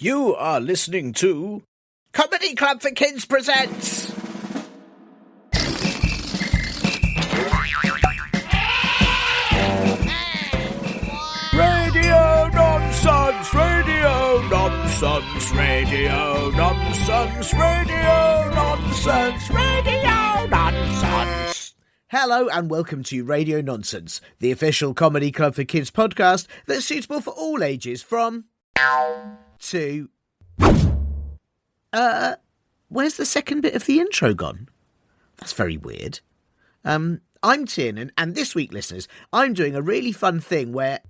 You are listening to Comedy Club for Kids presents Radio Nonsense, Radio Nonsense, Radio Nonsense, Radio Nonsense, Radio Nonsense. Hello and welcome to Radio Nonsense, the official Comedy Club for Kids podcast that's suitable for all ages from to... where's the second bit of the intro gone? That's very weird. I'm Tiernan, and this week, listeners, I'm doing a really fun thing where...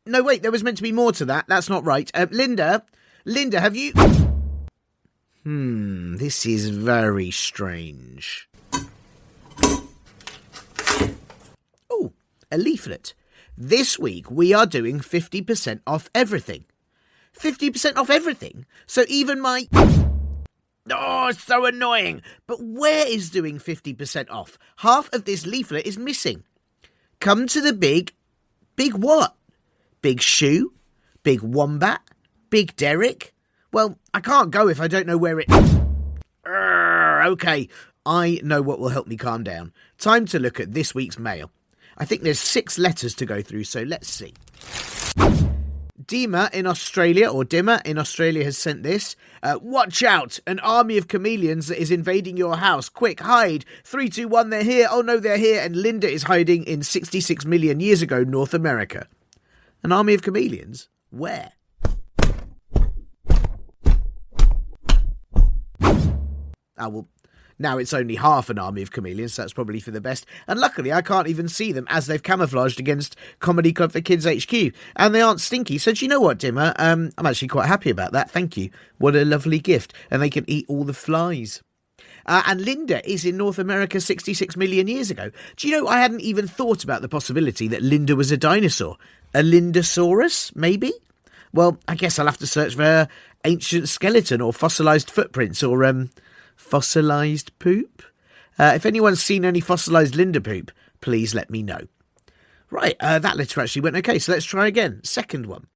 No, wait, there was meant to be more to that. That's not right. Linda, have you... This is very strange. Oh, a leaflet. This week, we are doing 50% off everything. 50% off everything? So even my... Oh, it's so annoying. But where is doing 50% off? Half of this leaflet is missing. Come to the big... Big what? Big Shoe? Big Wombat? Big Derek? Well, I can't go if I don't know where it... Okay, I know what will help me calm down. Time to look at this week's mail. I think there's 6 letters to go through, so let's see. Dimmer in Australia has sent this. Watch out! An army of chameleons that is invading your house. Quick, hide! 3, 2, 1, they're here! Oh no, they're here! And Linda is hiding in 66 million years ago, North America. An army of chameleons? Where? Well, now it's only half an army of chameleons, so that's probably for the best. And luckily, I can't even see them as they've camouflaged against Comedy Club for Kids HQ. And they aren't stinky. So do you know what, Dimmer? I'm actually quite happy about that. Thank you. What a lovely gift. And they can eat all the flies. And Linda is in North America 66 million years ago. Do you know, I hadn't even thought about the possibility that Linda was a dinosaur. A Lindosaurus, maybe? Well, I guess I'll have to search for ancient skeleton or fossilised footprints or, fossilised poop? If anyone's seen any fossilised Linda poop, please let me know. Right, that letter actually went okay, so let's try again. Second one.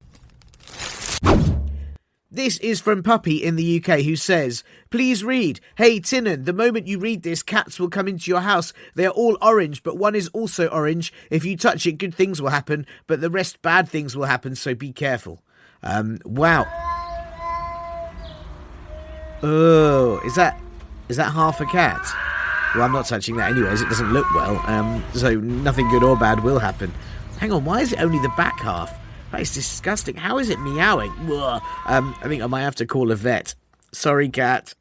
This is from Puppy in the UK who says, please read, hey Tiernan, the moment you read this, cats will come into your house. They are all orange, but one is also orange. If you touch it, good things will happen, but the rest bad things will happen, so be careful. Wow. Oh, is that half a cat? Well, I'm not touching that anyways. It doesn't look well. So nothing good or bad will happen. Hang on, why is it only the back half? That is disgusting. How is it meowing? Ugh. I think I might have to call a vet. Sorry, cat.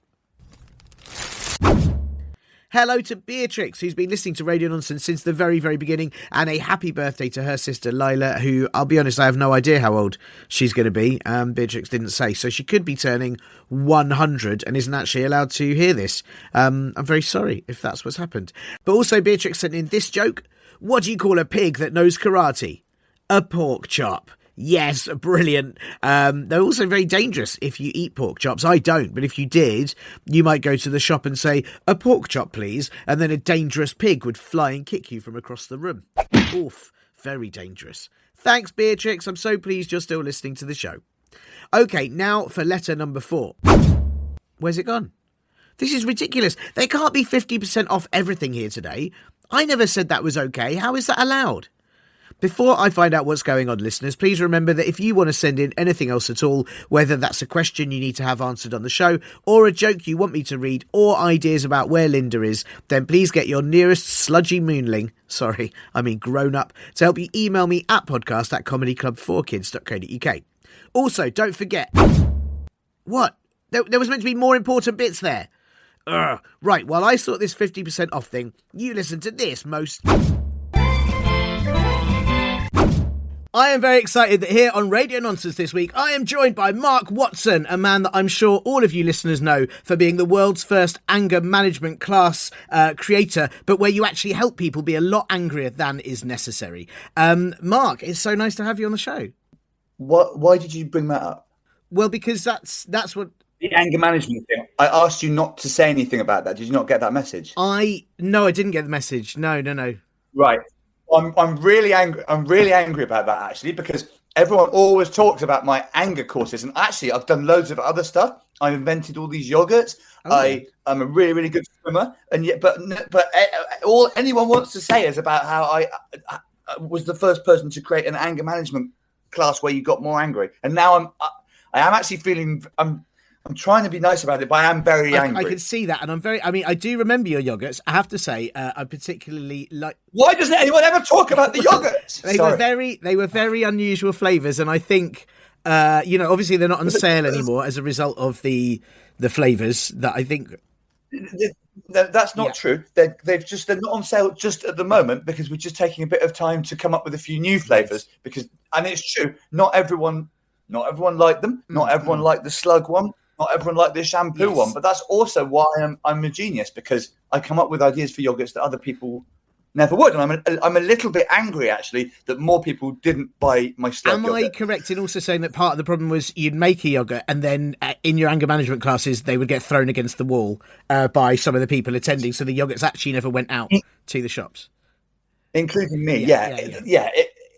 Hello to Beatrix, who's been listening to Radio Nonsense since the very, very beginning, and a happy birthday to her sister Lila, who, I'll be honest, I have no idea how old she's going to be. Beatrix didn't say, so she could be turning 100 and isn't actually allowed to hear this. I'm very sorry if that's what's happened. But also, Beatrix sent in this joke. What do you call a pig that knows karate? A pork chop. Yes, brilliant. They're also very dangerous if you eat pork chops. I don't, but if you did, you might go to the shop and say, a pork chop, please, and then a dangerous pig would fly and kick you from across the room. Oof, very dangerous. Thanks, Beatrix. I'm so pleased you're still listening to the show. Okay, now for letter number 4. Where's it gone? This is ridiculous. There can't be 50% off everything here today. I never said that was okay. How is that allowed? Before I find out what's going on, listeners, please remember that if you want to send in anything else at all, whether that's a question you need to have answered on the show, or a joke you want me to read, or ideas about where Linda is, then please get your nearest sludgy moonling, grown up, to help you email me at podcast@comedyclub4kids.co.uk. Also, don't forget... What? There was meant to be more important bits there. Right, while I sort this 50% off thing, you listen to this most... I am very excited that here on Radio Nonsense this week, I am joined by Mark Watson, a man that I'm sure all of you listeners know for being the world's first anger management class creator, but where you actually help people be a lot angrier than is necessary. Mark, it's so nice to have you on the show. Why did you bring that up? Well, because that's what... The anger management thing. I asked you not to say anything about that. Did you not get that message? No, I didn't get the message. No. Right. I'm really angry. I'm really angry about that actually, because everyone always talks about my anger courses, and actually, I've done loads of other stuff. I invented all these yogurts. I'm a really, really good swimmer, and yet, but all anyone wants to say is about how I was the first person to create an anger management class where you got more angry, and now I am actually feeling I'm trying to be nice about it, but I am very angry. I can see that, and I do remember your yogurts. I have to say, I particularly like. Why doesn't anyone ever talk about the yogurts? They were very unusual flavors, and I think, obviously they're not on sale anymore as a result of the flavors. That I think. That's not true. They're not on sale just at the moment because we're just taking a bit of time to come up with a few new flavors. And it's true, not everyone liked them. Not everyone liked the slug one. Not everyone liked the shampoo one, but that's also why I'm a genius, because I come up with ideas for yogurts that other people never would. And I'm a little bit angry, actually, that more people didn't buy my slug yogurt. Am I correct in also saying that part of the problem was you'd make a yogurt and then in your anger management classes, they would get thrown against the wall by some of the people attending, so the yogurts actually never went out to the shops? Including me, yeah.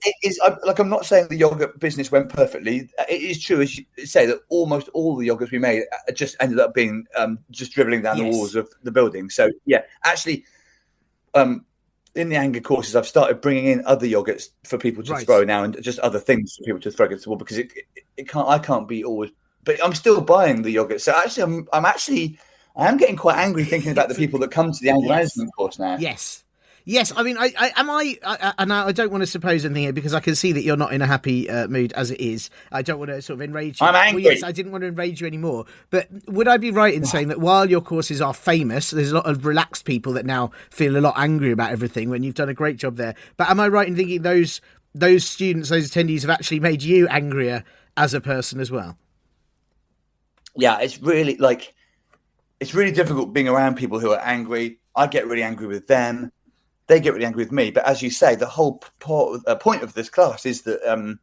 It is like, I'm not saying the yogurt business went perfectly. It is true, as you say, that almost all the yogurts we made just ended up being just dribbling down the walls of the building. So yeah, actually, in the anger courses, I've started bringing in other yogurts for people to throw now, and just other things for people to throw against the wall, because I can't be always. But I'm still buying the yogurt. So actually, I am getting quite angry thinking about the people that come to the anger management course now. Yes, I mean, I don't want to suppose anything here, because I can see that you're not in a happy mood as it is. I don't want to sort of enrage you. I'm angry. Well, yes, I didn't want to enrage you anymore. But would I be right in saying that while your courses are famous, there's a lot of relaxed people that now feel a lot angry about everything when you've done a great job there? But am I right in thinking those students, those attendees have actually made you angrier as a person as well? Yeah, it's really difficult being around people who are angry. I get really angry with them. They get really angry with me. But as you say, the whole point of this class is that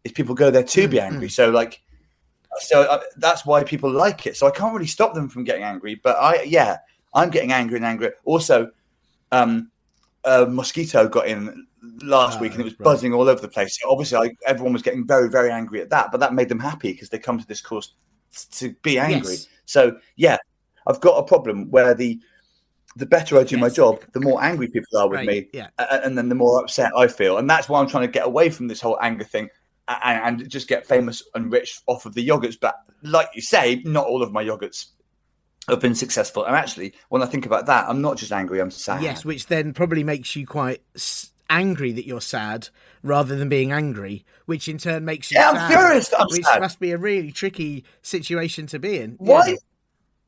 is people go there to be angry. So that's why people like it. So I can't really stop them from getting angry. But I'm getting angry and angry. Also, a mosquito got in last week and it was buzzing all over the place. So obviously, everyone was getting very, very angry at that. But that made them happy because they come to this course to be angry. Yes. So yeah, I've got a problem where the better I do my job, the more angry people are with me, and then the more upset I feel. And that's why I'm trying to get away from this whole anger thing and just get famous and rich off of the yogurts. But like you say, not all of my yogurts have been successful. And actually, when I think about that, I'm not just angry, I'm sad. Yes, which then probably makes you quite angry that you're sad rather than being angry, which in turn makes you sad. I'm furious that I'm which sad. Must be a really tricky situation to be in. Why?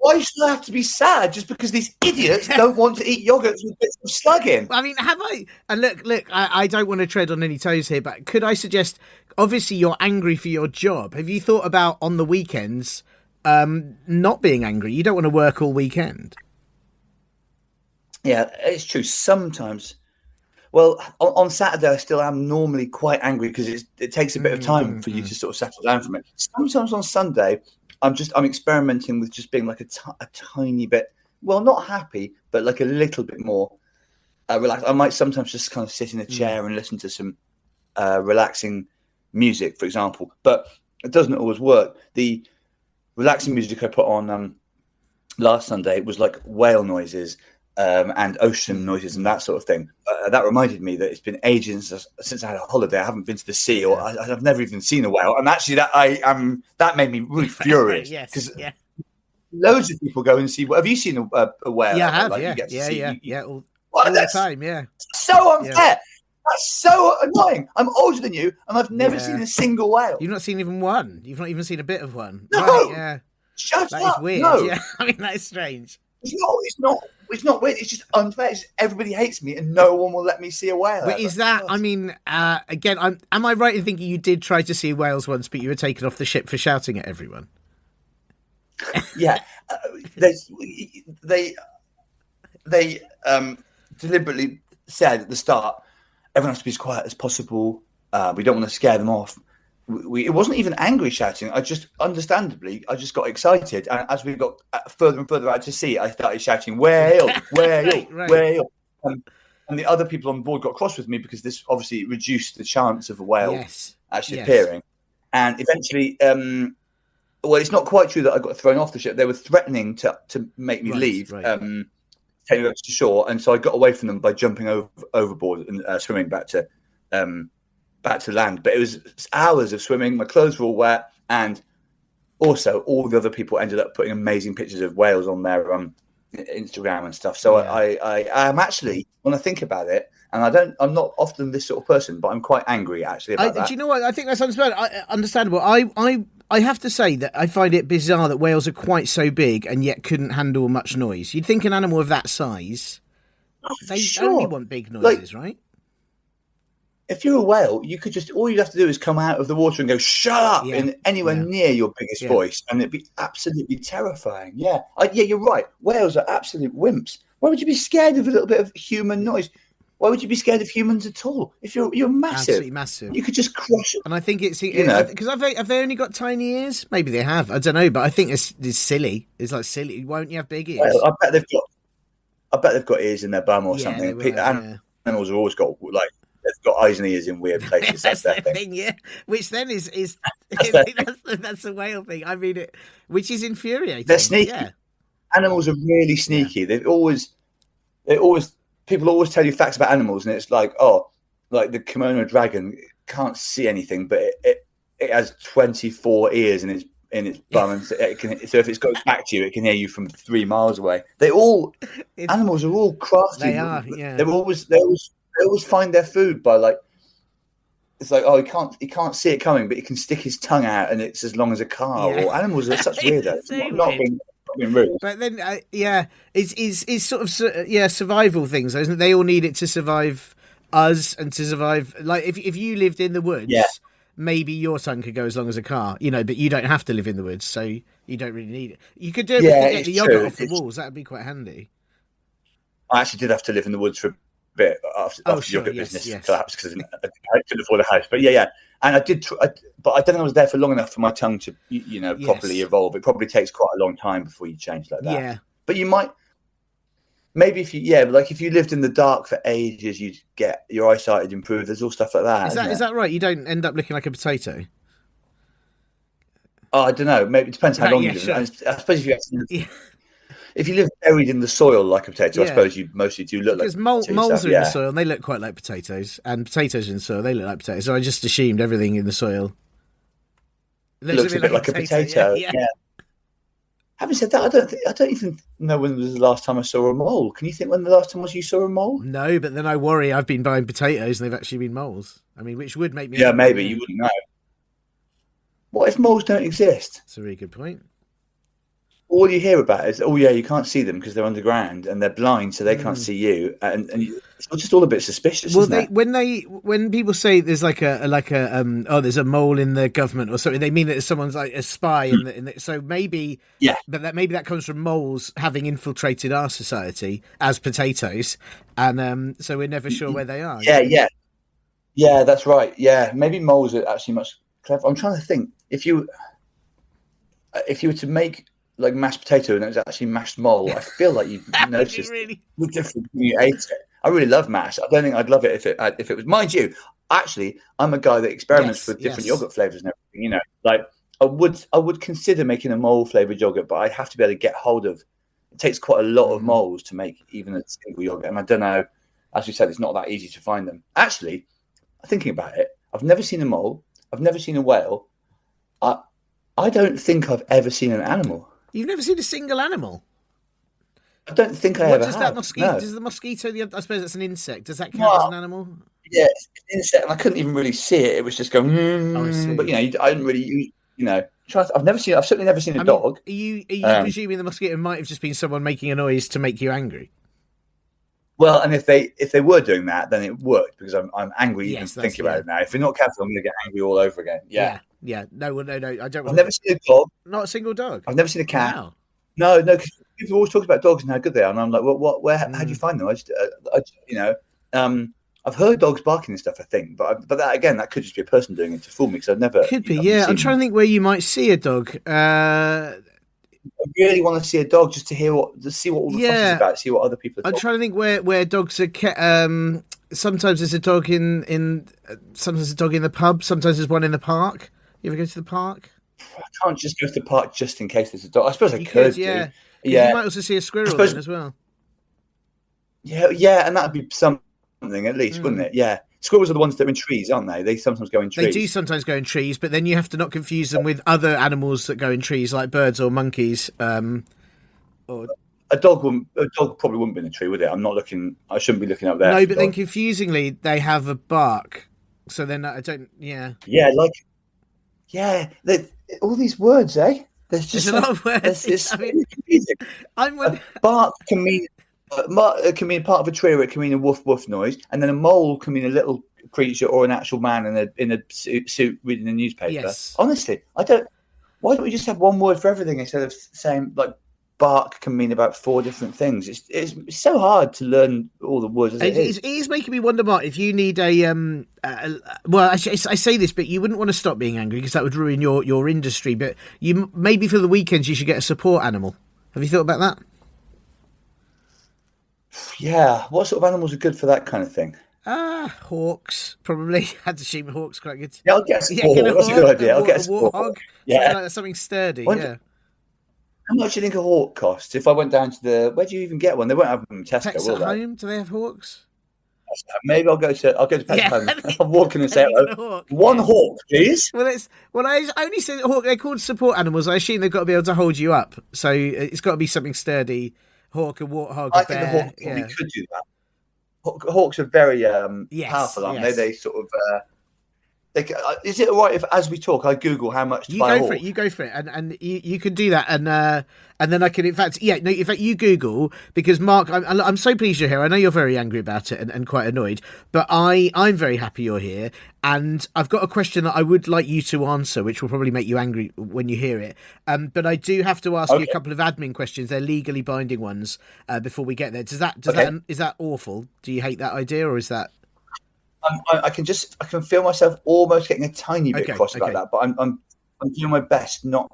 Why should I have to be sad just because these idiots don't want to eat yogurts with bits of slug in? I mean, have I? And look, I don't want to tread on any toes here, but could I suggest, obviously you're angry for your job. Have you thought about on the weekends not being angry? You don't want to work all weekend. Yeah, it's true. Sometimes. Well, on Saturday, I still am normally quite angry because it takes a bit of time for you to sort of settle down from it. Sometimes on Sunday, I'm experimenting with just being like a tiny bit, well, not happy, but like a little bit more relaxed. I might sometimes just kind of sit in a chair and listen to some relaxing music, for example, but it doesn't always work. The relaxing music I put on last Sunday was like whale noises and ocean noises and that sort of thing. That reminded me that it's been ages since I had a holiday. I haven't been to the sea, or I've never even seen a whale. And actually, that made me really furious. Because loads of people go and see. Have you seen a whale? Yeah, I have. Like, All the time. Yeah, so unfair. Yeah. That's so annoying. I'm older than you, and I've never seen a single whale. You've not seen even one. You've not even seen a bit of one. No. Right, yeah. Shut that up. Is weird. No. Yeah. I mean, that is strange. It's not weird. It's just unfair. Everybody hates me, and no one will let me see a whale. But is that? I mean, again, am I right in thinking you did try to see whales once, but you were taken off the ship for shouting at everyone? Yeah, they deliberately said at the start, everyone has to be as quiet as possible. We don't want to scare them off. It wasn't even angry shouting. I just got excited, and as we got further and further out to sea, I started shouting "whale, whale, whale," and the other people on board got cross with me because this obviously reduced the chance of a whale actually appearing. And eventually, well, it's not quite true that I got thrown off the ship. They were threatening to make me leave, take me back to shore. And so I got away from them by jumping overboard and swimming back to land. But it was hours of swimming. My clothes were all wet. And also, all the other people ended up putting amazing pictures of whales on their Instagram and stuff. So I am actually, when I think about it, and I'm not often this sort of person, but I'm quite angry actually about that. Do you know what? I think that's understandable. I have to say that I find it bizarre that whales are quite so big and yet couldn't handle much noise. You'd think an animal of that size, they only want big noises, right? If you're a whale, you could all you'd have to do is come out of the water and go, shut up, in anywhere near your biggest voice, and it'd be absolutely terrifying. Yeah, you're right. Whales are absolute wimps. Why would you be scared of a little bit of human noise? Why would you be scared of humans at all? If you're massive, absolutely massive, you could just crush it. And I think it's because have they only got tiny ears? Maybe they have. I don't know, but I think it's silly. It's like silly. Won't you have big ears? Well, I bet they've got ears in their bum or something. Animals have always got they've got eyes and ears in weird places. That's their thing. Yeah. Which then is that's a whale thing. I mean, which is infuriating. They're sneaky. Yeah. Animals are really sneaky. People always tell you facts about animals, and it's like, like the kimono dragon can't see anything, but it has 24 ears in its bum, and so if it goes back to you, it can hear you from 3 miles away. Animals are all crafty. They are. Yeah. They always find their food by it's like, he can't see it coming, but he can stick his tongue out, and it's as long as a car. Or animals are such weirdos. Not being rude. But then, it's sort of survival things, isn't it? They all need it to survive us and to survive. Like if you lived in the woods, maybe your tongue could go as long as a car, but you don't have to live in the woods, so you don't really need it. You could do it to get the yogurt off the walls. That'd be quite handy. I actually did have to live in the woods for a bit after the yogurt business collapsed because I couldn't afford a house. But and I did, but I don't think I was there for long enough for my tongue to, properly evolve. It probably takes quite a long time before you change like that. Yeah. But you might, maybe if you lived in the dark for ages, you'd get your eyesight would improve. There's all stuff like that. Is that right? You don't end up looking like a potato? Oh, I don't know. Maybe it depends how long you live. Sure. I suppose if you live buried in the soil like a potato, I suppose you mostly do look like moles are in the soil and they look quite like potatoes, and potatoes in the soil, they look like potatoes. So I just assumed everything in the soil looks a bit like a potato. Yeah. Having said that, I don't even know when was the last time I saw a mole. Can you think when the last time was you saw a mole? No, but then I worry. I've been buying potatoes and they've actually been moles. I mean, which would make me... Yeah, maybe. You wouldn't know. What if moles don't exist? That's a really good point. All you hear about is, you can't see them because they're underground and they're blind, so they can't see you. And it's just all a bit suspicious. Well, when people say there's there's a mole in the government or something, they mean that someone's like a spy. So maybe, but maybe that comes from moles having infiltrated our society as potatoes, and so we're never sure where they are. Yeah, that's right. Yeah, maybe moles are actually much clever. I'm trying to think if you were to make like mashed potato and it was actually mashed mole, I feel like you'd notice the difference when you ate it. I really love mash. I don't think I'd love it if it was. Mind you, actually, I'm a guy that experiments with different yogurt flavors and everything. Like I would consider making a mole flavored yogurt, but I'd have to be able to get hold of. It takes quite a lot of moles to make even a single yogurt, and I don't know. As we said, it's not that easy to find them. Actually, thinking about it, I've never seen a mole. I've never seen a whale. I don't think I've ever seen an animal. You've never seen a single animal? I don't think I ever have. Does that mosquito? No. Does the mosquito? I suppose it's an insect. Does that count as an animal? Yeah, it's an insect, and I couldn't even really see it. It was just going. But I didn't really. I've certainly never seen a dog. Are you presuming the mosquito might have just been someone making a noise to make you angry? Well, and if they were doing that, then it worked because I'm angry even thinking about it now. If we're not careful, I'm going to get angry all over again. Yeah. No. I don't. I've never seen a dog. Not a single dog. I've never seen a cat. Wow. No, because people always talk about dogs and how good they are, and I'm like, well, how do you find them? I've heard dogs barking and stuff. I think, but that again, that could just be a person doing it to fool me because I've never. Could be, yeah. I'm trying to think where you might see a dog. I really want to see a dog just to see what all the fuss is about, see what other people are talking. I'm trying to think where dogs are sometimes there's a dog sometimes a dog in the pub. Sometimes there's one in the park. You ever go to the park? I can't just go to the park just in case there's a dog. I suppose I You could, could do. yeah, because you Yeah, might also see a I squirrel suppose. then as well. Yeah, and that'd be something at least, wouldn't Mm. it? Yeah. Squirrels are the ones that are in trees, aren't they? They sometimes go in They do trees. sometimes go in trees, but then you have to not confuse them with other animals that go in trees, like birds or monkeys. Or A dog wouldn't. A dog probably wouldn't be in a tree, would it? I'm not looking. I shouldn't be looking up there no, for but then dog. confusingly, they have a bark. So then I don't. Yeah, Yeah, like yeah. All these words, eh? There's there's just a so. lot of words. It's I so mean, confusing. I'm A one. bark can mean it can mean part of a tree, or it can mean a woof woof noise, and then a mole can mean a little creature or an actual man in a suit reading a newspaper. Yes. Honestly, I don't. Why don't we just have one word for everything instead of saying like bark can mean about 4 different things? It's so hard to learn all the words as it It is. is making me wonder, Mark, if you need well, I say this, but you wouldn't want to stop being angry because that would ruin your industry. But you maybe for the weekends you should get a support animal. Have you thought about that? Yeah, what sort of animals are good for that kind of thing? Hawks probably. Had to assume hawks quite good. Yeah, I'll get a Yeah, get a support. That's a hawk, good idea. I'll get a a support. warthog, something Yeah. like that, something sturdy. Wonder, Yeah, how much do you think a hawk costs? If I went down to the, where do you even get one? They won't have them in Tesco, pets will at they? home. Do they have hawks? Maybe I'll go to Pets Yeah, Home. I'll walk in and say, have you got a hawk? one Yeah. hawk, please. Well, I only said hawk. They're called support animals. I assume they've got to be able to hold you up. So it's got to be something sturdy. Hawk, a warthog, a I think the bear. hawk probably Yeah. could do that. Hawks are very Yes. powerful, aren't they? Yes. They sort of. Is it all right if, as we talk, I Google how much to You buy a go for it. hawk? You go for it, and you can do that, and then I can, in fact, yeah, no, in fact, you Google because Mark, I'm so pleased you're here. I know you're very angry about it and quite annoyed, but I'm very happy you're here, and I've got a question that I would like you to answer, which will probably make you angry when you hear it. But I do have to ask you a Okay. couple of admin questions. They're legally binding ones before we get there. Does that Okay. is that awful? Do you hate that idea, or is that I can feel myself almost getting a tiny bit okay? cross about Okay. that, but I'm doing my best not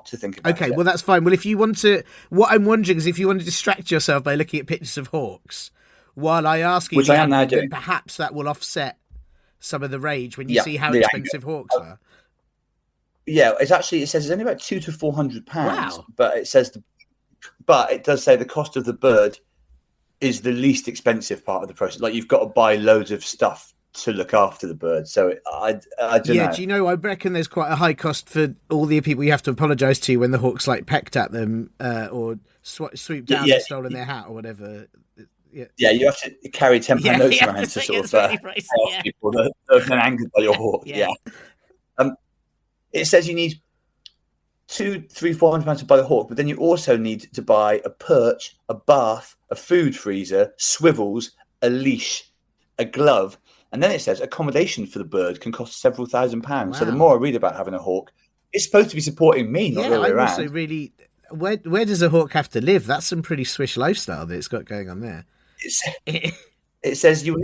to think about Okay, it. well that's fine. Well, if you want to, what I'm wondering is if you want to distract yourself by looking at pictures of hawks while I ask you Which the I am now admin, then doing. perhaps that will offset some of the rage when you Yeah, see how the anger. expensive hawks are. Yeah, it says it's only about £200 to £400, Wow. but it does say the cost of the bird is the least expensive part of the process. Like you've got to buy loads of stuff to look after the bird. So I don't Yeah, know. do you know? I reckon there's quite a high cost for all the people you have to apologise to when the hawks like pecked at them or swooped down Yeah, and stolen their hat or whatever. Yeah, yeah, you have to carry £10 notes yeah, around to it sort gets of really pricey. pay off Yeah, people that have been angered by your hawk. yeah. Yeah. It says you need 400 pounds to buy the hawk, but then you also need to buy a perch, a bath, a food freezer, swivels, a leash, a glove, and then it says accommodation for the bird can cost several £1,000s. So the Wow. more I read about having a hawk, it's supposed to be supporting me, not the Yeah, other way I'm also around. really. Where does a hawk have to live? That's some pretty swish lifestyle that it's got going on there. It says you'll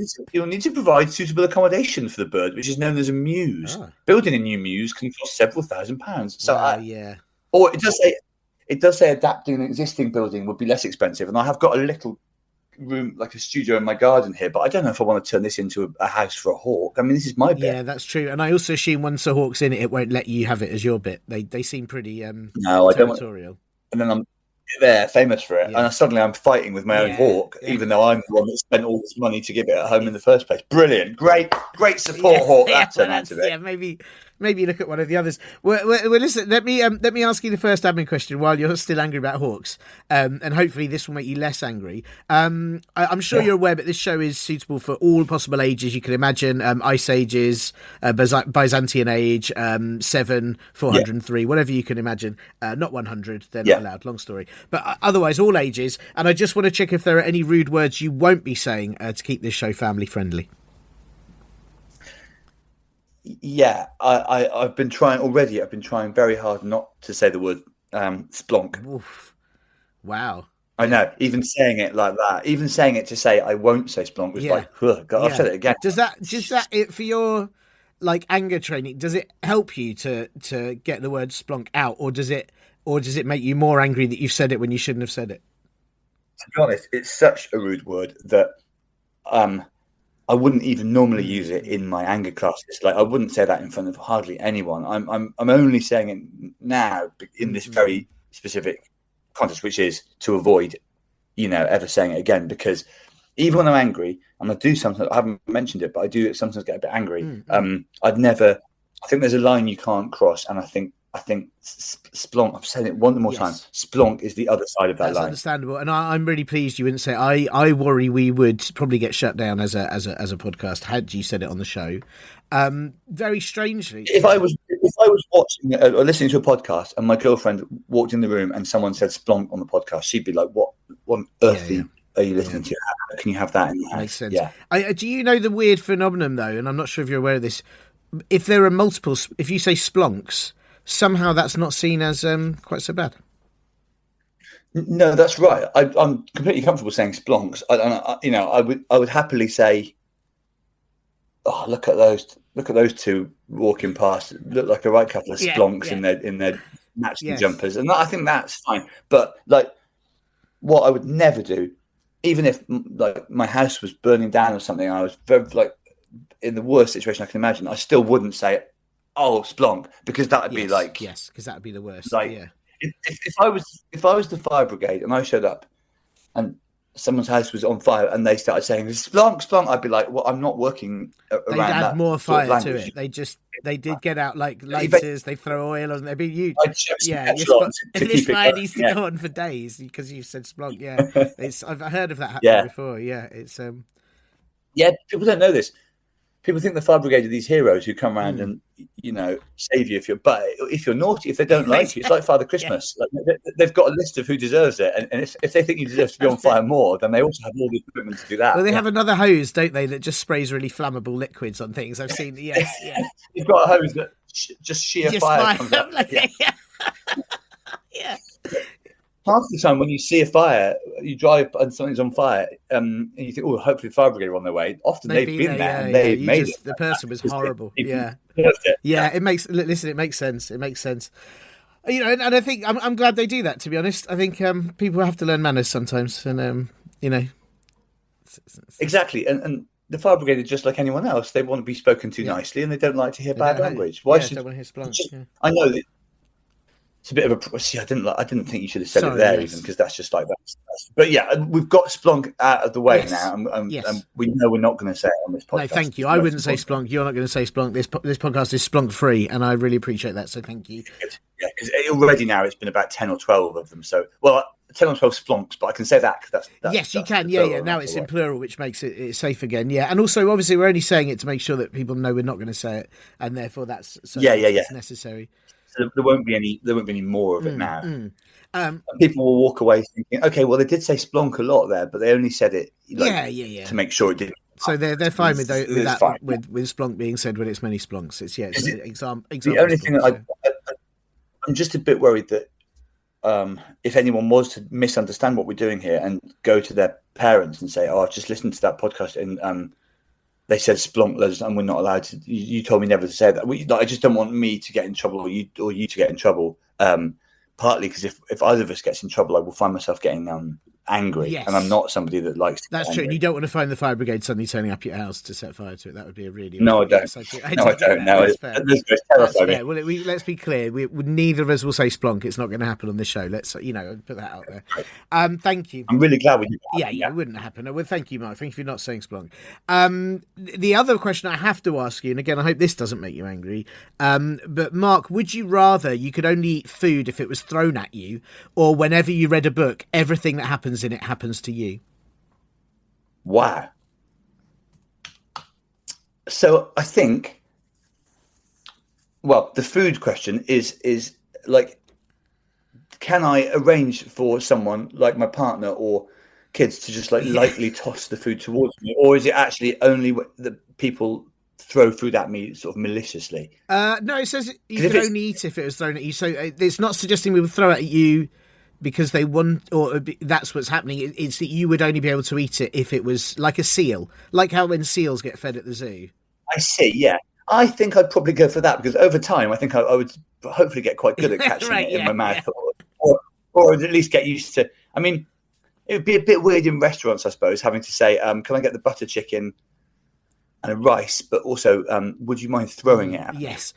need to provide suitable accommodation for the bird, which is known as a mews. Oh. Building a new mews can cost several £1,000s. So Wow, yeah. or it does say adapting an existing building would be less expensive. And I have got a little room, like a studio in my garden here, but I don't know if I want to turn this into a house for a hawk. I mean, this is my bit. Yeah, that's true. And I also assume once a hawk's in it, it won't let you have it as your bit. They seem pretty No, I don't want. territorial. And then I'm there, famous for it, Yeah. and suddenly I'm fighting with my own Yeah, hawk, yeah. even though I'm the one that spent all this money to give it at home in the first place. Brilliant, great support hawk that turned out to be. Yeah, maybe look at one of the others. Well, listen. Let me ask you the first admin question while you're still angry about hawks, and hopefully this will make you less angry. I'm sure you're aware, but this show is suitable for all possible ages you can imagine: Ice Ages, Byzantine Age, 7, 403, whatever you can imagine. Not 100; they're not allowed. Long story, but otherwise all ages. And I just want to check if there are any rude words you won't be saying to keep this show family friendly. Yeah, I've been trying already. I've been trying very hard not to say the word splonk. Oof. Wow. I know, even saying it like that, even saying it to say I won't say splonk was like, God, I've said it again. Does that it for your like anger training? Does it help you to get the word splonk out, or does it make you more angry that you've said it when you shouldn't have said it? To be honest, it's such a rude word that I wouldn't even normally use it in my anger classes. Like I wouldn't say that in front of hardly anyone. I'm only saying it now in this very specific context, which is to avoid, ever saying it again. Because even when I'm angry, and I do sometimes, I haven't mentioned it, but I do sometimes get a bit angry. I'd never. I think there's a line you can't cross, and I think splonk. I'm saying it one more time. Splonk is the other side of that line. That's understandable, and I'm really pleased you wouldn't say. I worry we would probably get shut down as a podcast had you said it on the show. Very strangely, if I was watching or listening to a podcast, and my girlfriend walked in the room and someone said splonk on the podcast, she'd be like, "What on earth are you listening to? How can you have that in the house?" Makes sense. Yeah. Do you know the weird phenomenon though? And I'm not sure if you're aware of this. If there are multiple, if you say splonks, somehow that's not seen as quite so bad. No, that's right. I'm completely comfortable saying splonks. I would happily say, "Oh, look at those two walking past. Look like a right couple of splonks in their matching jumpers," and I think that's fine. But like, what I would never do, even if like my house was burning down or something, I was very in the worst situation I can imagine, I still wouldn't say, "Oh, splonk," because that would be like, because that would be the worst. Like, if I was the fire brigade and I showed up and someone's house was on fire and they started saying splonk, splonk, I'd be like, "Well, I'm not working around that." They'd add more fire to it. They did get out like lighters. They throw oil on. They'd be you. This fire needs to go on for days because you said splonk. Yeah, I've heard of that happening before. Yeah, it's people don't know this. People think the fire brigade are these heroes who come around and save you if you're naughty, if they don't like you. It's like Father Christmas. Like, they've got a list of who deserves it, and if they think you deserve to be on fire more, then they also have all the equipment to do that. Well, they have another hose, don't they, that just sprays really flammable liquids on things. I've seen. Yes, You've got a hose that just sheer fire comes out. Yeah. Half the time when you see a fire, you drive and something's on fire, and you think, "Oh, hopefully the fire brigade are on their way." Often they've been there and they've made it. The person was horrible. It makes sense. It makes sense. And I think I'm glad they do that. To be honest, I think people have to learn manners sometimes, and exactly. And the fire brigade are just like anyone else. They want to be spoken to nicely, and they don't like to hear bad language. Why should don't want to hear splunk? I know that. It's a bit of a. See, I didn't think you should have said it there, even because that's just like that. But yeah, we've got splonk out of the way now, and we know we're not going to say it on this podcast. No, thank you. I wouldn't say splonk. You're not going to say splonk. This podcast is splonk free, and I really appreciate that. So thank you. Yeah, because already now it's been about 10 or 12 of them. So 10 or 12 splonks, but I can say that because that's yes, you can. Yeah. Now it's in plural, which makes it safe again. Yeah, and also obviously we're only saying it to make sure that people know we're not going to say it, and therefore that's necessary. So there won't be any more of it now. People will walk away thinking, "Okay, well they did say splonk a lot there, but they only said it to make sure it didn't." So they're fine with that with splonk being said when it's many splonks. It's example. The only thing that I'm just a bit worried that if anyone was to misunderstand what we're doing here and go to their parents and say, "Oh, I've just listened to that podcast and they said splonk, and we're not allowed to. You told me never to say that." I just don't want me to get in trouble or you to get in trouble. Partly because if either of us gets in trouble, I will find myself getting angry, and I'm not somebody that likes to. That's true. And you don't want to find the fire brigade suddenly turning up at your house to set fire to it. That would be a really no. I don't. I don't. No, that's fair. Well, let's be clear. Neither of us will say splonk. It's not going to happen on this show. Let's put that out there. Thank you. I'm really glad we did that. Yeah, it wouldn't happen. Well, thank you, Mark. Thank you for not saying splonk. The other question I have to ask you, and again, I hope this doesn't make you angry. But Mark, would you rather you could only eat food if it was thrown at you, or whenever you read a book, everything that happens in it happens to you? Wow. So I think, the food question is like, can I arrange for someone like my partner or kids to just lightly toss the food towards me, or is it actually only the people throw food at me sort of maliciously? No, it says you could only eat if it was thrown at you. So it's not suggesting we would throw it at you because they want, or that's what's happening. It's that you would only be able to eat it if it was like a seal, like how when seals get fed at the zoo. I see. Yeah, I think I'd probably go for that because over time, I think I would hopefully get quite good at catching it in my mouth, or at least get used to. I mean, it would be a bit weird in restaurants, I suppose, having to say, "Can I get the butter chicken and a rice, but also, would you mind throwing it at me? Yes.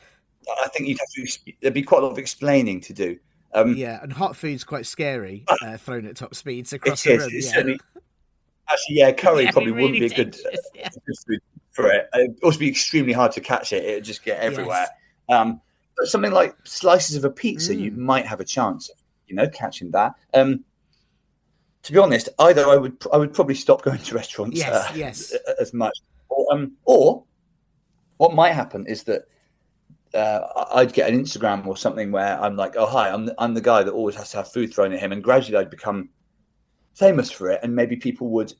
I think you'd have to. There'd be quite a lot of explaining to do. Yeah, and hot food's quite scary, thrown at top speeds It across a is. room. It's Yeah. certainly. Actually, yeah, curry Yeah, probably wouldn't really be a good dangerous. Yeah. food for it. It'd also be extremely hard to catch it. It'd just get everywhere. Yes. But something like slices of a pizza, you Mm. might have a chance of, catching that. To be honest, either I would probably stop going to restaurants Yes. as much, or what might happen is that I'd get an Instagram or something where I'm like, oh hi, I'm the guy that always has to have food thrown at him, and gradually I'd become famous for it, and maybe people would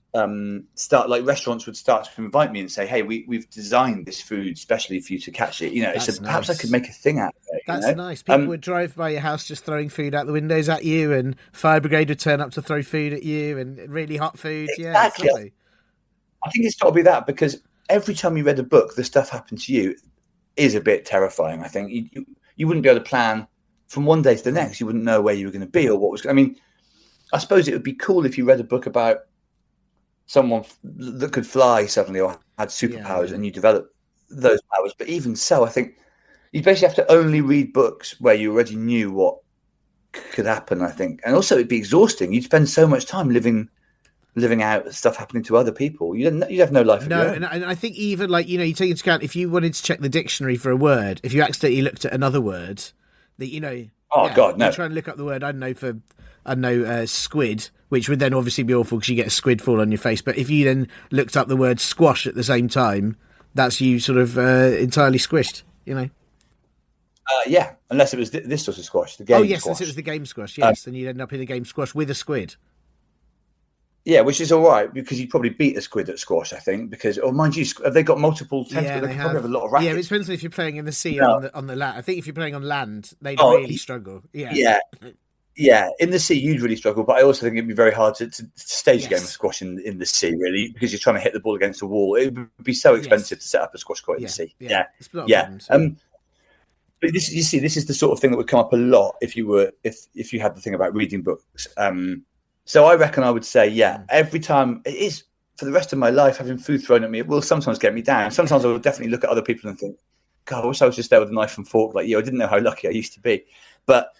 start, like restaurants would start to invite me and say, hey, we've designed this food specially for you to catch it. That's Perhaps I nice. could make a thing out of it. That's nice. People would drive by your house just throwing food out the windows at you, and fire brigade would turn up to throw food at you, and really hot food. Exactly. Yeah, I think it's got to be that, because every time you read a book, the stuff happened to you is a bit terrifying. I think you wouldn't be able to plan from one day to the next. You wouldn't know where you were going to be or what was. I mean, I suppose it would be cool if you read a book about someone that could fly suddenly or had superpowers, and you develop those powers. But even so, I think you basically have to only read books where you already knew what could happen, I think. And also it'd be exhausting. You'd spend so much time living out stuff happening to other people. You'd have no life of your own. And I think even you take into account, if you wanted to check the dictionary for a word, if you accidentally looked at another word that God, no. You try and look up the word, I don't know, squid, which would then obviously be awful because you get a squid fall on your face. But if you then looked up the word squash at the same time, that's you sort of entirely squished, Yeah, unless it was this sort of squash, the game. Oh yes, squash. It was the game squash. Yes, and you'd end up in a game squash with a squid. Yeah, which is all right, because you'd probably beat a squid at squash, I think. Because, mind you, have they got multiple tentacles? Yeah, they probably have a lot of rackets. Yeah, it depends on if you're playing in the sea or on the land. I think if you're playing on land, they'd really struggle. Yeah. Yeah. In the sea, you'd really struggle. But I also think it'd be very hard to stage a game of squash in the sea, really, because you're trying to hit the ball against the wall. It would be so expensive to set up a squash court in the sea. Yeah. But this is the sort of thing that would come up a lot if you had the thing about reading books. So I reckon I would say, every time it is for the rest of my life, having food thrown at me, it will sometimes get me down. Sometimes I will definitely look at other people and think, God, I wish I was just there with a knife and fork like you. I didn't know how lucky I used to be. But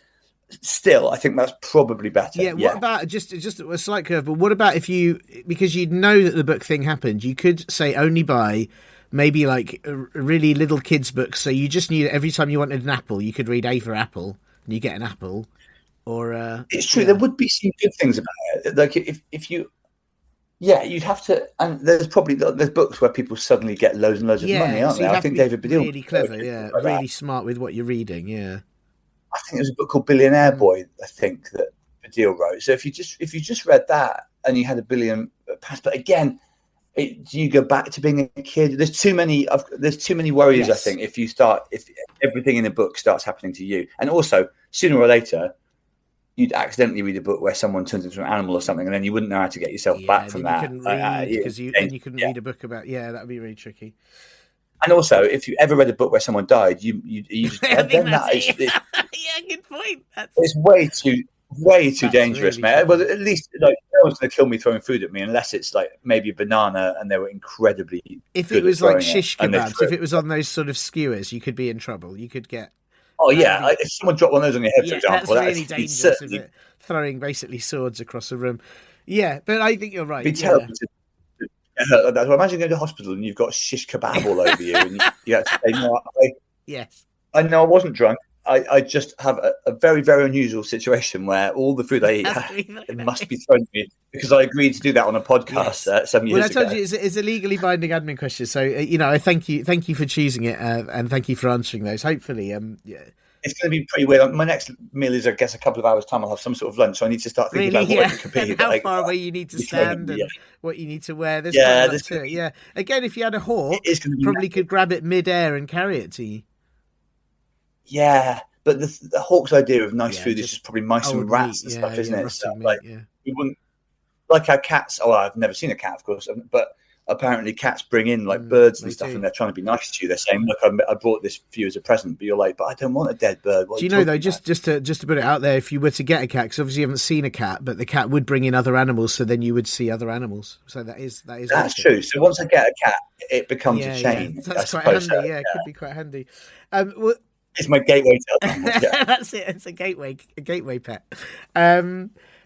still, I think that's probably better. Yeah. What about just a slight curve? But what about because you'd know that the book thing happened, you could say only buy maybe like a really little kids' books. So you just knew that every time you wanted an apple, you could read A for apple and you get an apple. Or it's true. There would be some good things about it. Like if you, you'd have to. And there's books where people suddenly get loads and loads of money, aren't they? I think David Baddiel really clever, really smart with what you're reading. Yeah, I think there's a book called Billionaire Boy. I think that Baddiel wrote. So if you just read that and you had £1 billion, but again, do you go back to being a kid? There's too many worries. I think if everything in a book starts happening to you, and also sooner or later, you'd accidentally read a book where someone turns into an animal or something, and then you wouldn't know how to get yourself back from that. You couldn't read because you couldn't read a book about. Yeah, that would be really tricky. And also, if you ever read a book where someone died, you just I think that's it. Yeah, good point. It's way too dangerous, really, man. Well, at least no one's going to kill me throwing food at me, unless it's like maybe a banana and they were incredibly. If it was like shish kebabs, if it was on those sort of skewers, you could be in trouble. You could get. Oh yeah, if someone dropped one of those on your head, for example, that's really dangerous. Isn't it? Throwing basically swords across a room. Yeah, but I think you're right. It'd be terrible. Imagine going to the hospital and you've got shish kebab all over you, and you have to say, "No, I know I wasn't drunk. I just have a very, very unusual situation where all the food I eat it must be thrown to me because I agreed to do that on a podcast 7 years ago." Well, I told you it's a legally binding admin question, so I thank you for choosing it, and thank you for answering those. Hopefully, it's going to be pretty weird. My next meal is, I guess, a couple of hours' time. I'll have some sort of lunch, so I need to start thinking about what it could be. And how far away you need to stand and what you need to wear. There's quite a lot to it. Yeah. Again, if you had a hawk, probably could grab it mid-air and carry it to you. Yeah, but the hawk's idea of nice food is just probably mice and rats and stuff, isn't it? So, you wouldn't like our cats. Oh, I've never seen a cat, of course, but apparently cats bring in like birds and they stuff, do. and they're trying to be nice to you. They're saying, "Look, I brought this for you as a present," but you're like, "But I don't want a dead bird." What Do are you know though? talking about? Just to put it out there, if you were to get a cat, because obviously you haven't seen a cat, but the cat would bring in other animals, so then you would see other animals. So that's That's true. So once I get a cat, it becomes a Yeah, chain. that's I quite suppose. handy. Yeah, it could be quite handy. Well, It's my gateway to other animals. Yeah. that's it. It's a gateway pet.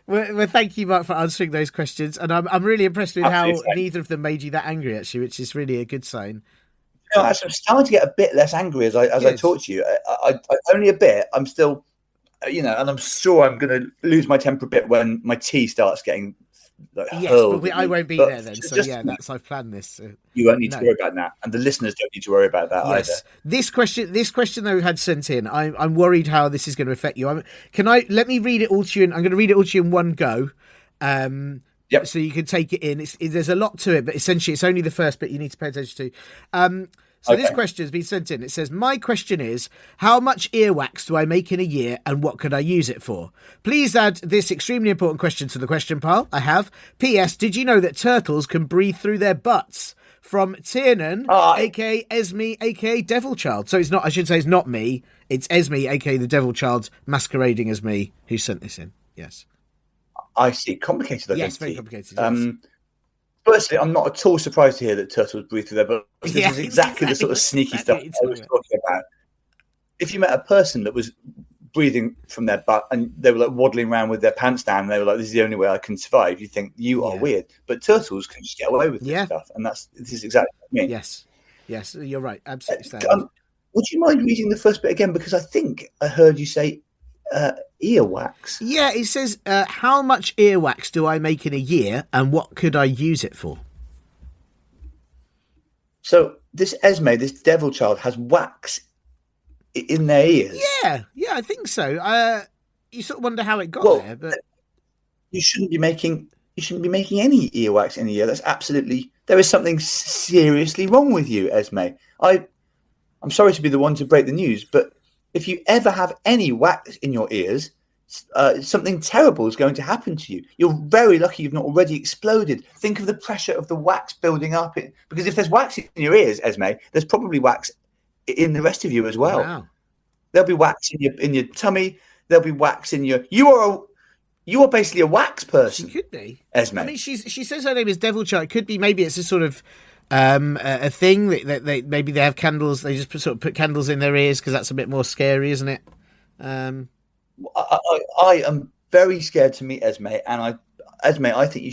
Well, thank you, Mark, for answering those questions, and I'm really impressed with Absolutely how fine. neither of them made you that angry, actually, which is really a good sign. You know, I'm starting to get a bit less angry as I Good. talk to you. I only a bit. I'm still, and I'm sure I'm going to lose my temper a bit when my tea starts getting Yes, hurled. but I won't be there then. So yeah, I've planned this. So. You won't need to worry about that, and the listeners don't need to worry about that either. This question though we had sent in. I'm worried how this is going to affect you. Let me read it all to you? I'm going to read it all to you in one go. Yep. So you can take it in. There's a lot to it, but essentially it's only the first bit you need to pay attention to. So this question has been sent in. It says, my question is, how much earwax do I make in a year and what could I use it for? Please add this extremely important question to the question pile. I have. P.S. Did you know that turtles can breathe through their butts? From Tiernan, a.k.a. Esme, a.k.a. Devil Child. So it's not, I should say it's not me. It's Esme, a.k.a. the Devil Child, masquerading as me, who sent this in. Yes. I see. Complicated identity. Yes, very complicated. Yes. Firstly, I'm not at all surprised to hear that turtles breathe through their butts. This is exactly the sort of sneaky stuff I was talking about. If you met a person that was breathing from their butt and they were like waddling around with their pants down and they were like, this is the only way I can survive, you think you are weird. But turtles can just get away with this stuff. And this is exactly what I mean. Yes, you're right. Absolutely standard. Would you mind reading the first bit again? Because I think I heard you say earwax. Yeah, it says, how much earwax do I make in a year and what could I use it for? So this Esme, this devil child, has wax in their ears. Yeah, I think so. You sort of wonder how it got there, but you shouldn't be making any earwax in a year. That's there is something seriously wrong with you, Esme. I'm sorry to be the one to break the news, but if you ever have any wax in your ears, something terrible is going to happen to you. You're very lucky you've not already exploded. Think of the pressure of the wax building up. Because if there's wax in your ears, Esme, there's probably wax in the rest of you as well. Wow. There'll be wax in your tummy. There'll be wax in your. You are basically a wax person. She could be, Esme. I mean, she says her name is Devil Child. It could be. Maybe it's a sort of a thing that they maybe they have candles. They just put candles in their ears because that's a bit more scary, isn't it? I am very scared to meet Esme, and I think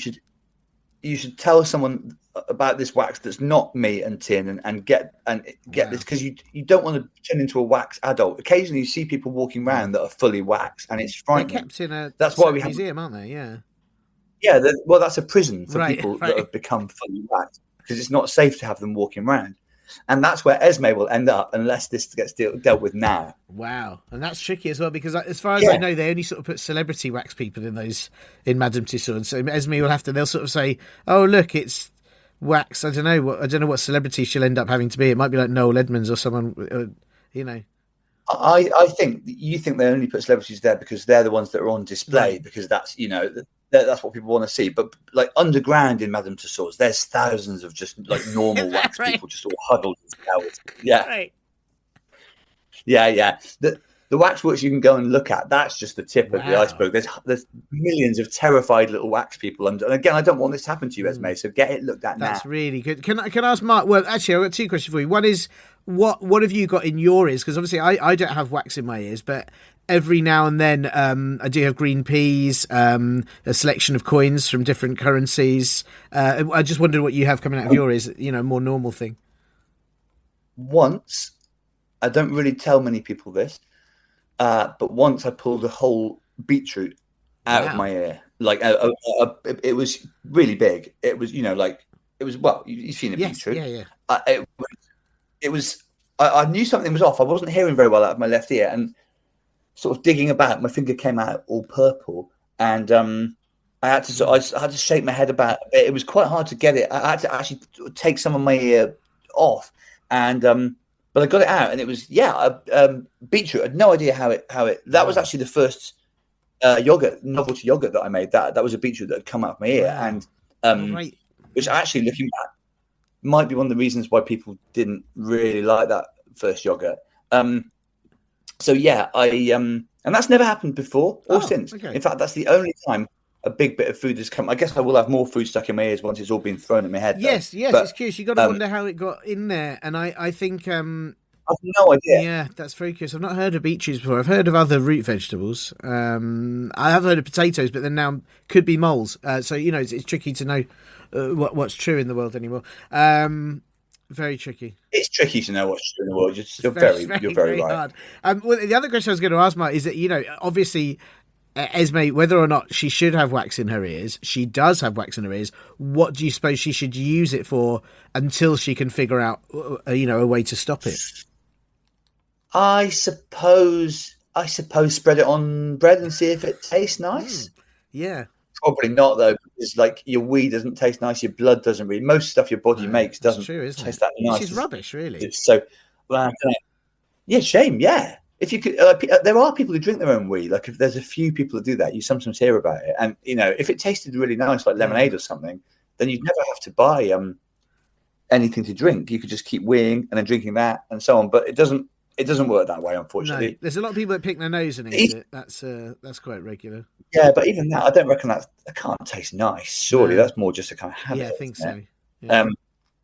you should tell someone about this wax that's not me and Tiernan and get this, because you don't want to turn into a wax adult. Occasionally you see people walking around that are fully wax and it's frightening. They're kept in that's why we have museum, aren't they? Yeah, well, that's a prison for people that have become fully waxed, because it's not safe to have them walking around. And that's where Esme will end up unless this gets dealt with now. Wow. And that's tricky as well, because as far as I know, they only sort of put celebrity wax people in Madame Tussauds. So Esme will they'll sort of say, oh, look, it's wax. I don't know what celebrity she'll end up having to be. It might be like Noel Edmonds or someone, I think you think they only put celebrities there because they're the ones that are on display, because that's, that's what people want to see. But like underground in Madame Tussauds, there's thousands of just like normal wax people just all huddled in towers. Yeah. Right. Yeah. The waxworks you can go and look at, that's just the tip of the iceberg. There's millions of terrified little wax people. And again, I don't want this to happen to you, Esme, so get it looked at now. That's really good. Can I ask Mark? Well, actually, I've got two questions for you. One is, what have you got in your ears? Because obviously I don't have wax in my ears, but every now and then I do have green peas, a selection of coins from different currencies. I just wondered what you have coming out of your ears, more normal thing. Once, I don't really tell many people this, but once I pulled a whole beetroot out of my ear. Like it was really big. It was, well, you've seen a beetroot. Yeah. It was. I knew something was off. I wasn't hearing very well out of my left ear, and sort of digging about, my finger came out all purple, and I had to shake my head about it. It was quite hard to get it. I had to actually take some of my ear off, and but I got it out, and it was beetroot. I had no idea how it. That was actually the first novelty yogurt that I made. That was a beetroot that had come out of my ear, and which actually, looking back, might be one of the reasons why people didn't really like that first yogurt. So yeah, and that's never happened before or since. Okay. In fact, that's the only time a big bit of food has come. I guess I will have more food stuck in my ears once it's all been thrown at my head. Yes, but, it's curious. You got to wonder how it got in there, and I think I've no idea. Yeah, that's very curious. I've not heard of beetroots before. I've heard of other root vegetables. I have heard of potatoes, but then now could be moles. So it's tricky to know what's true in the world anymore. Very tricky. It's tricky to know what's true in the world. You're very right. Hard. Well, the other question I was going to ask, Mark, is that obviously Esme, whether or not she should have wax in her ears, she does have wax in her ears. What do you suppose she should use it for until she can figure out a way to stop it? I suppose spread it on bread and see if it tastes nice. Yeah. Probably not though, because like your wee doesn't taste nice, your blood doesn't really. Most stuff your body makes doesn't taste that nice. Which is rubbish, really. So, yeah, shame. Yeah, if you could, there are people who drink their own wee. Like if there's a few people that do that, you sometimes hear about it. And if it tasted really nice, like lemonade or something, then you'd never have to buy anything to drink. You could just keep weeing and then drinking that and so on. But it doesn't work that way, unfortunately. No, there's a lot of people that pick their nose and eat it. That's quite regular. Yeah, but even that, I don't reckon that can't taste nice. Surely that's more just a kind of habit. Yeah, I think so. Yeah.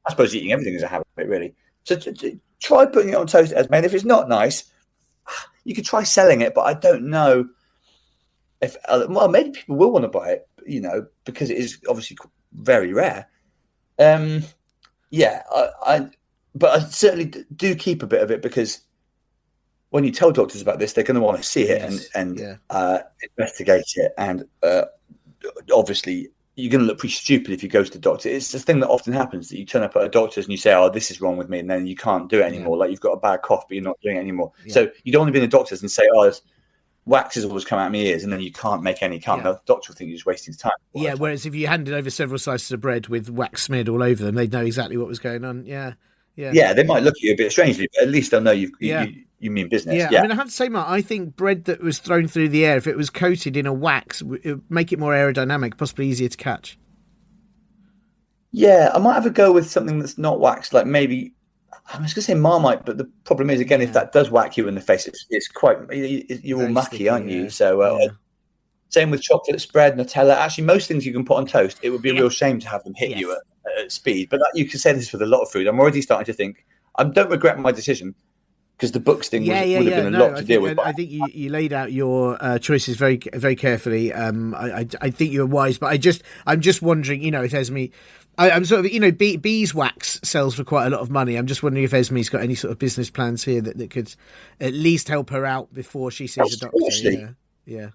I suppose eating everything is a habit, really. So try putting it on toast, Esme. And if it's not nice, you could try selling it. But I don't know if maybe people will want to buy it, because it is obviously very rare. Yeah, but I certainly do keep a bit of it because when you tell doctors about this, they're going to want to see it and investigate it. And obviously, you're going to look pretty stupid if you go to the doctor. It's the thing that often happens that you turn up at a doctor's and you say, "Oh, this is wrong with me," and then you can't do it anymore. Like you've got a bad cough, but you're not doing it anymore. Yeah. So you don't want to be in the doctor's and say, "Oh, this wax has always come out of my ears," and then you can't make any calm. The doctor will think you're just wasting time. Yeah. Whereas if you handed over several slices of bread with wax smeared all over them, they'd know exactly what was going on. Yeah. Yeah, they might look at you a bit strangely, but at least they'll know you mean business. Yeah, I mean, I have to say, Mark, I think bread that was thrown through the air, if it was coated in a wax, it would make it more aerodynamic, possibly easier to catch. Yeah, I might have a go with something that's not wax, like maybe, I was going to say Marmite, but the problem is, again, if that does whack you in the face, it's quite, you're all mucky, sticky, aren't you? So same with chocolate spread, Nutella. Actually, most things you can put on toast, it would be a real shame to have them hit you at speed. But you can say this with a lot of food. I'm already starting to think, I don't regret my decision because the books thing would have been a lot to deal with. I think you laid out your choices very, very carefully. I think you're wise, but I'm just wondering, if Esme, I'm sort of, beeswax sells for quite a lot of money. I'm just wondering if Esme's got any sort of business plans here that could at least help her out before she sees a doctor. Yeah.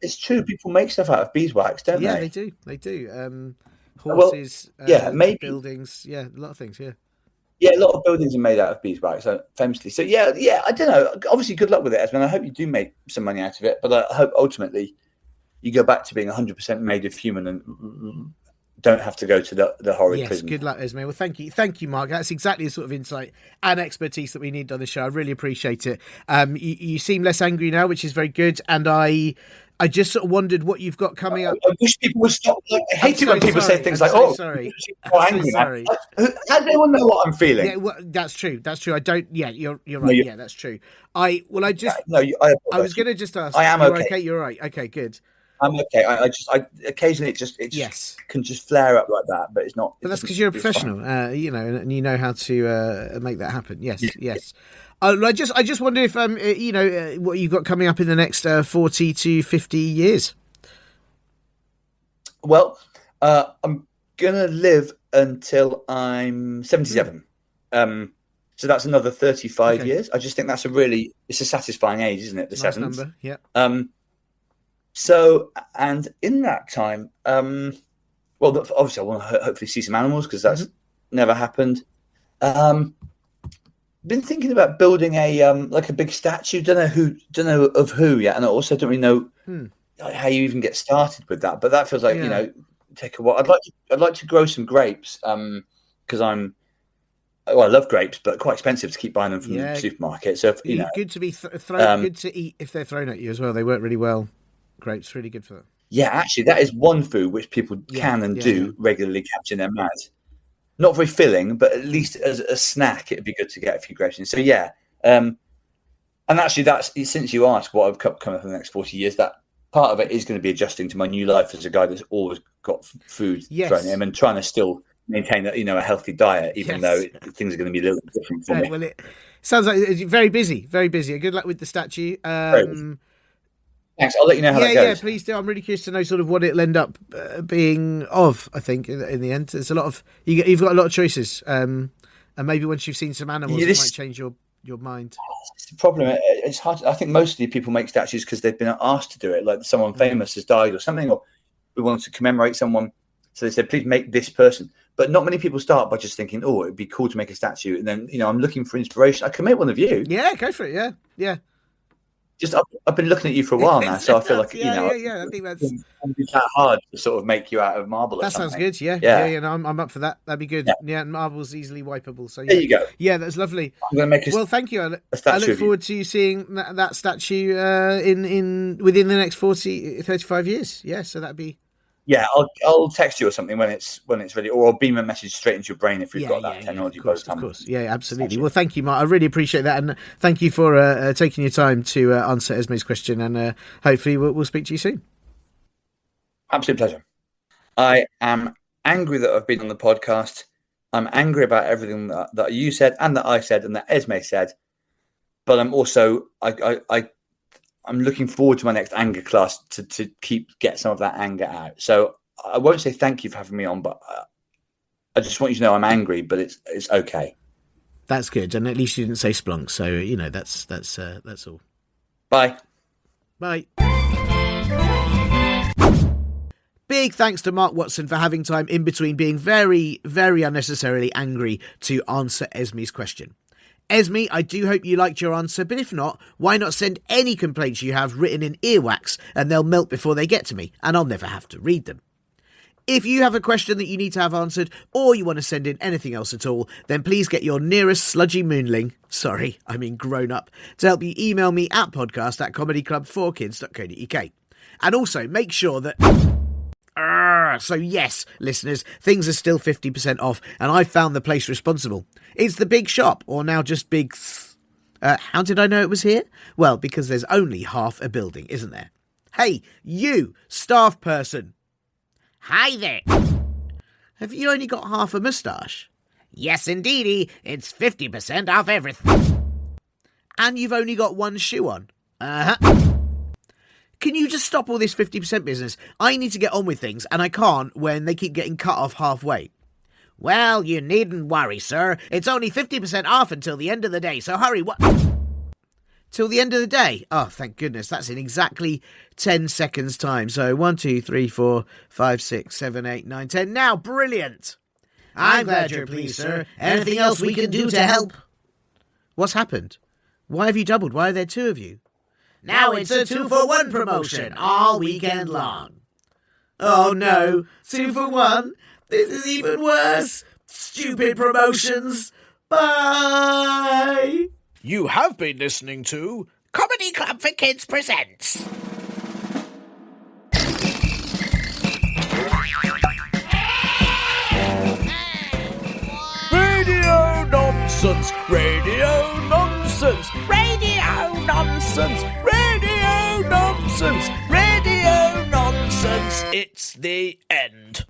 It's true. People make stuff out of beeswax, don't they? Yeah, they do. They do. Horses, maybe buildings, a lot of things. Yeah, a lot of buildings are made out of beeswax, famously. So yeah, I don't know. Obviously, good luck with it, Esmond. I hope you do make some money out of it, but I hope ultimately you go back to being 100% made of human and don't have to go to the horrid prison. Good luck, Esme. Well, thank you, Mark. That's exactly the sort of insight and expertise that we need on the show. I really appreciate it. You seem less angry now, which is very good, and I just sort of wondered what you've got coming up. I wish people would stop. I hate it when people say things like, sorry. Angry sorry. How does anyone know what I'm feeling? Yeah, well, that's true. I don't. Yeah, you're right. Yeah, that's true. I was going to just ask. I am okay. You're right. Okay, good. I'm okay. I occasionally it can just flare up like that, but it's not. But that's because you're a professional, and you know how to make that happen. Yes. I just wonder if what you've got coming up in the next 40 to 50 years. Well, I'm gonna live until I'm 77. So that's another 35 years. I just think that's it's a satisfying age, isn't it? The nice seventh number, yeah. So, and in that time, well, obviously I want to hopefully see some animals because that's never happened. Been thinking about building a like a big statue. Don't know of who yet, and I also don't really know how you even get started with that. But that feels like take a while. I'd like to grow some grapes because I love grapes, but quite expensive to keep buying them from the supermarket. So good to be thrown, good to eat if they're thrown at you as well. They work really well. Grapes really good for that. Yeah, actually, that is one food which people can and do regularly catch in their mouths. not very filling, but at least as a snack, it'd be good to get a few grapes in. So yeah, and actually, that's since you asked what I've come up in the next 40 years, that part of it is going to be adjusting to my new life as a guy that's always got food thrown at him and trying to still maintain a healthy diet, even though things are going to be a little different for me. Well, it sounds like it's very busy, very busy. Good luck with the statue. Thanks. I'll let you know how that goes. Yeah, please do. I'm really curious to know sort of what it'll end up being of. I think in the end, there's a lot of you've got a lot of choices, and maybe once you've seen some animals, it might change your mind. It's the problem. It's hard. I think mostly people make statues because they've been asked to do it, like someone famous has died or something, or we want to commemorate someone, so they said, "Please make this person." But not many people start by just thinking, "Oh, it'd be cool to make a statue," and then I'm looking for inspiration. I can make one of you. Yeah, go for it. Yeah. Just I've been looking at you for a while now, so I feel like I think that's it's that hard to sort of make you out of marble. That sounds good. Yeah. No, I'm up for that. That'd be good. Yeah, marble's easily wipeable. So there you go. Yeah, that's lovely. I'm going to make well, thank you. I look forward to seeing that statue in within the next 35 years. Yeah, so that'd be. Yeah, I'll text you or something when it's ready, or I'll beam a message straight into your brain if you've got that technology. Of course. Yeah, absolutely. Well, thank you, Mark. I really appreciate that, and thank you for taking your time to answer Esme's question, and hopefully we'll speak to you soon. Absolute pleasure. I am angry that I've been on the podcast. I'm angry about everything that you said and that I said and that Esme said, but I'm also I'm looking forward to my next anger class to get some of that anger out. So I won't say thank you for having me on, but I just want you to know I'm angry, but it's okay. That's good, and at least you didn't say splunk. So that's all. Bye. Bye. Big thanks to Mark Watson for having time in between being very, very unnecessarily angry to answer Esme's question. Esme, I do hope you liked your answer, but if not, why not send any complaints you have written in earwax and they'll melt before they get to me, and I'll never have to read them. If you have a question that you need to have answered, or you want to send in anything else at all, then please get your nearest sludgy moonling, grown up, to help you email me at podcast@comedyclub4kids.co.uk. And also, make sure that... So yes, listeners, things are still 50% off, and I've found the place responsible. It's the Big Shop, or now just Big... how did I know it was here? Well, because there's only half a building, isn't there? Hey, you, staff person. Hi there. Have you only got half a moustache? Yes, indeedy. It's 50% off everything. And you've only got one shoe on? Uh-huh. Can you just stop all this 50% business? I need to get on with things, and I can't when they keep getting cut off halfway. Well, you needn't worry, sir. It's only 50% off until the end of the day, so hurry. What? Till the end of the day? Oh, thank goodness. That's in exactly 10 seconds' time. So 1, 2, 3, 4, 5, 6, 7, 8, 9, 10. Now, brilliant. I'm glad you're pleased, sir. Anything else we can do to help? What's happened? Why have you doubled? Why are there two of you? Now it's a 2-for-1 promotion all weekend long. Oh no, 2 for 1? This is even worse. Stupid promotions. Bye. You have been listening to Comedy Club for Kids presents. Radio nonsense, radio nonsense, radio nonsense, radio nonsense, radio nonsense. It's the end.